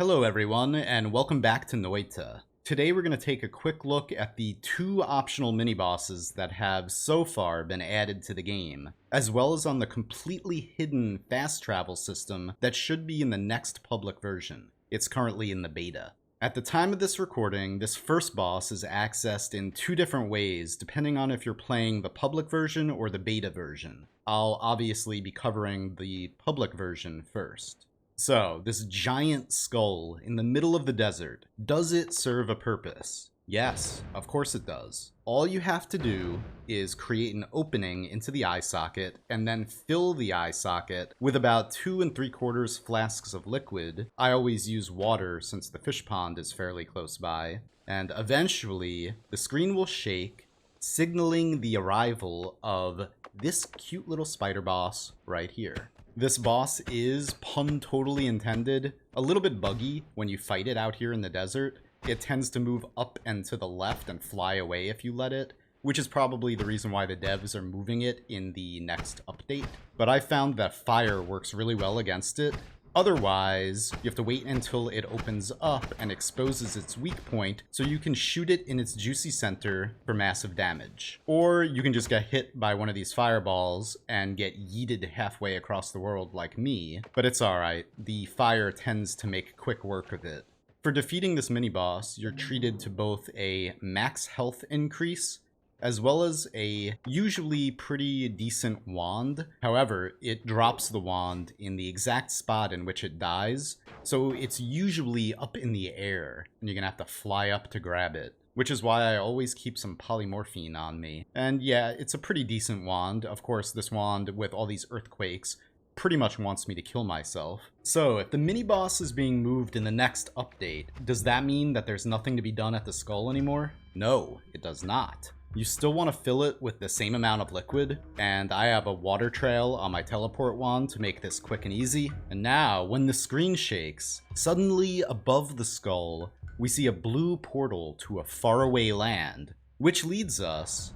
Hello everyone, and welcome back to Noita. Today we're going to take a quick look at the two optional mini-bosses that have so far been added to the game, as well as on the completely hidden fast travel system that should be in the next public version. It's currently in the beta. At the time of this recording, this first boss is accessed in two different ways depending on if you're playing the public version or the beta version. I'll obviously be covering the public version first. So, this giant skull in the middle of the desert, does it serve a purpose? Yes, of course it does. All you have to do is create an opening into the eye socket and then fill the eye socket with about 2 3/4 flasks of liquid. I always use water since the fish pond is fairly close by. And eventually, the screen will shake, signaling the arrival of this cute little spider boss right here. This boss is, pun totally intended, a little bit buggy when you fight it out here in the desert. It tends to move up and to the left and fly away if you let it, which is probably the reason why the devs are moving it in the next update. But I found that fire works really well against it. Otherwise, you have to wait until it opens up and exposes its weak point so you can shoot it in its juicy center for massive damage. Or you can just get hit by one of these fireballs and get yeeted halfway across the world like me, but it's alright, the fire tends to make quick work of it. For defeating this mini-boss, you're treated to both a max health increase as well as a usually pretty decent wand. However, it drops the wand in the exact spot in which it dies, so it's usually up in the air, and you're gonna have to fly up to grab it, which is why I always keep some polymorphine on me. And yeah, it's a pretty decent wand. Of course, this wand with all these earthquakes pretty much wants me to kill myself. So, if the mini-boss is being moved in the next update, does that mean that there's nothing to be done at the skull anymore? No, it does not. You still want to fill it with the same amount of liquid, and I have a water trail on my teleport wand to make this quick and easy. And now, when the screen shakes, suddenly above the skull, we see a blue portal to a faraway land, which leads us,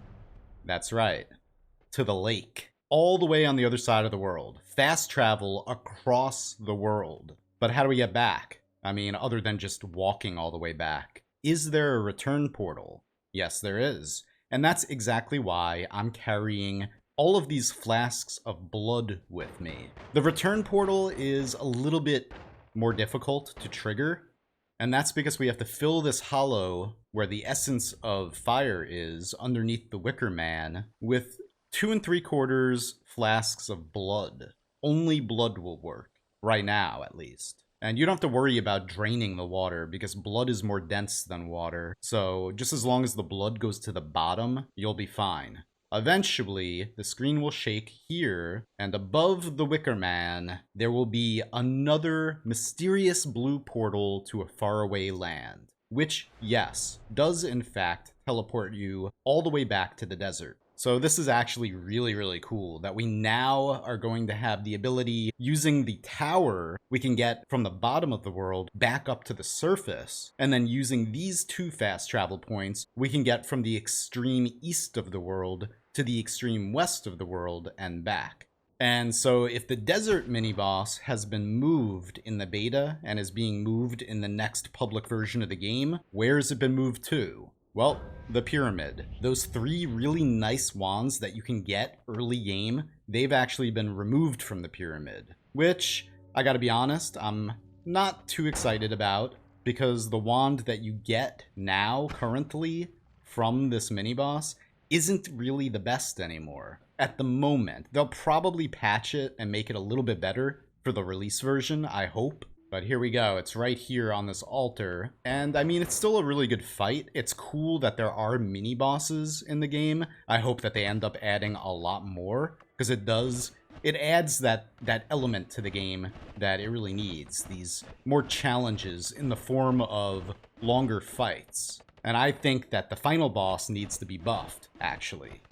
that's right, to the lake. All the way on the other side of the world. Fast travel across the world. But how do we get back? I mean, other than just walking all the way back. Is there a return portal? Yes, there is. And that's exactly why I'm carrying all of these flasks of blood with me. The return portal is a little bit more difficult to trigger, and that's because we have to fill this hollow where the essence of fire is underneath the Wicker Man with 2 3/4 flasks of blood. Only blood will work, right now at least. And you don't have to worry about draining the water because blood is more dense than water. So just as long as the blood goes to the bottom, you'll be fine. Eventually, the screen will shake here, and above the Wicker Man, there will be another mysterious blue portal to a faraway land, which, yes, does in fact teleport you all the way back to the desert. So this is actually really cool that we now are going to have the ability, using the tower we can get from the bottom of the world back up to the surface, and then using these two fast travel points, we can get from the extreme east of the world to the extreme west of the world and back. And so if the desert mini-boss has been moved in the beta and is being moved in the next public version of the game, where has it been moved to? Well, the pyramid. Those 3 really nice wands that you can get early game, they've actually been removed from the pyramid. Which, I gotta be honest, I'm not too excited about, because the wand that you get now, currently, from this mini-boss, isn't really the best anymore. At the moment. They'll probably patch it and make it a little bit better for the release version, I hope. But here we go, it's right here on this altar, and I mean, it's still a really good fight. It's cool that there are mini-bosses in the game. I hope that they end up adding a lot more, because it adds that element to the game that it really needs. These more challenges in the form of longer fights. And I think that the final boss needs to be buffed, actually.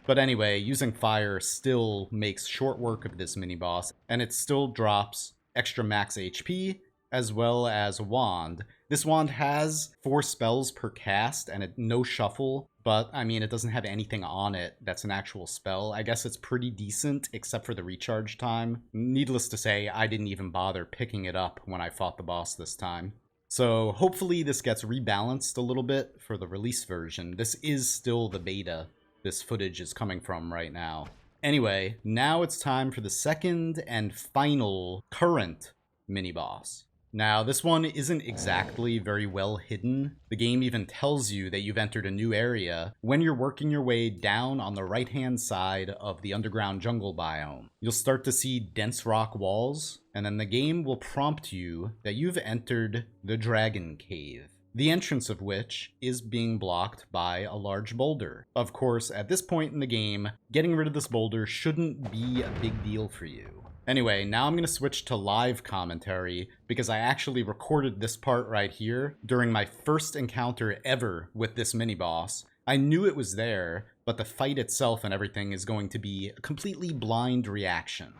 But anyway, using fire still makes short work of this mini-boss, and it still drops extra max HP, as well as a wand. This wand has 4 spells per cast and no shuffle, but I mean, it doesn't have anything on it that's an actual spell. I guess it's pretty decent, except for the recharge time. Needless to say, I didn't even bother picking it up when I fought the boss this time. So hopefully this gets rebalanced a little bit for the release version. This is still the beta this footage is coming from right now. Anyway, now it's time for the second and final current mini-boss. Now, this one isn't exactly very well hidden. The game even tells you that you've entered a new area when you're working your way down on the right-hand side of the underground jungle biome. You'll start to see dense rock walls, and then the game will prompt you that you've entered the DRAGONCAVE, the entrance of which is being blocked by a large boulder. Of course, at this point in the game, getting rid of this boulder shouldn't be a big deal for you. Anyway, now I'm going to switch to live commentary because I actually recorded this part right here during my first encounter ever with this mini-boss. I knew it was there, but the fight itself and everything is going to be a completely blind reaction.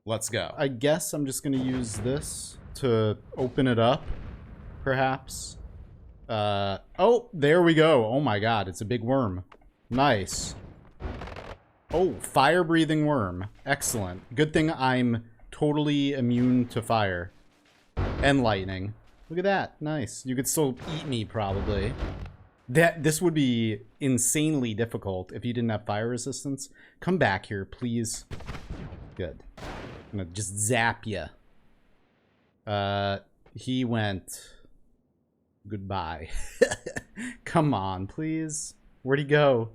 Let's go. I guess I'm just going to use this to open it up, perhaps. Oh, there we go. Oh my god, it's a big worm. Nice. Oh, fire-breathing worm. Excellent. Good thing I'm totally immune to fire. And lightning. Look at that. Nice. You could still eat me, probably. This would be insanely difficult if you didn't have fire resistance. Come back here, please. Good. I'm gonna just zap you. He went... Goodbye. Come on, please. Where'd he go?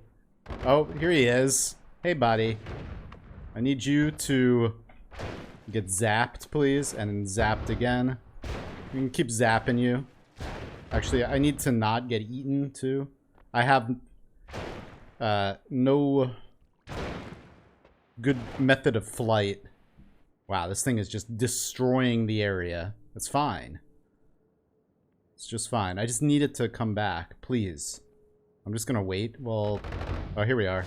Oh, here he is. Hey, buddy. I need you to get zapped, please, and zapped again. We can keep zapping you. Actually, I need to not get eaten, too. I have no good method of flight. Wow, this thing is just destroying the area. It's fine. It's just fine. I just need it to come back, please. I'm just gonna wait. Well, oh, here we are.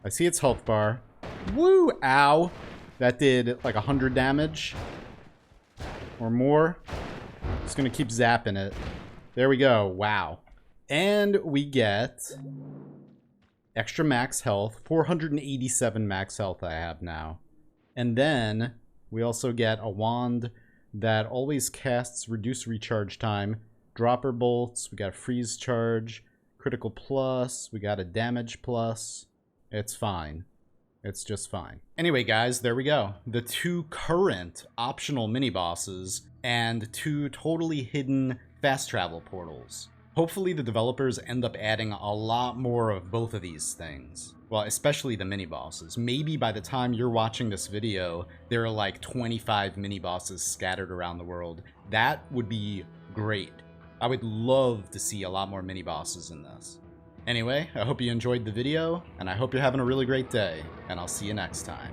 I see its health bar. Woo! Ow! That did like 100 damage. Or more. Just gonna keep zapping it. There we go. Wow. And we get extra max health. 487 max health I have now. And then we also get a wand that always casts reduced recharge time. Dropper bolts. We got a freeze charge. Critical plus. We got a damage plus. It's fine. It's just fine. Anyway, guys, there we go. The 2 current optional mini-bosses and 2 totally hidden fast travel portals. Hopefully the developers end up adding a lot more of both of these things. Well, especially the mini-bosses. Maybe by the time you're watching this video, there are like 25 mini-bosses scattered around the world. That would be great. I would love to see a lot more mini-bosses in this. Anyway, I hope you enjoyed the video, and I hope you're having a really great day, and I'll see you next time.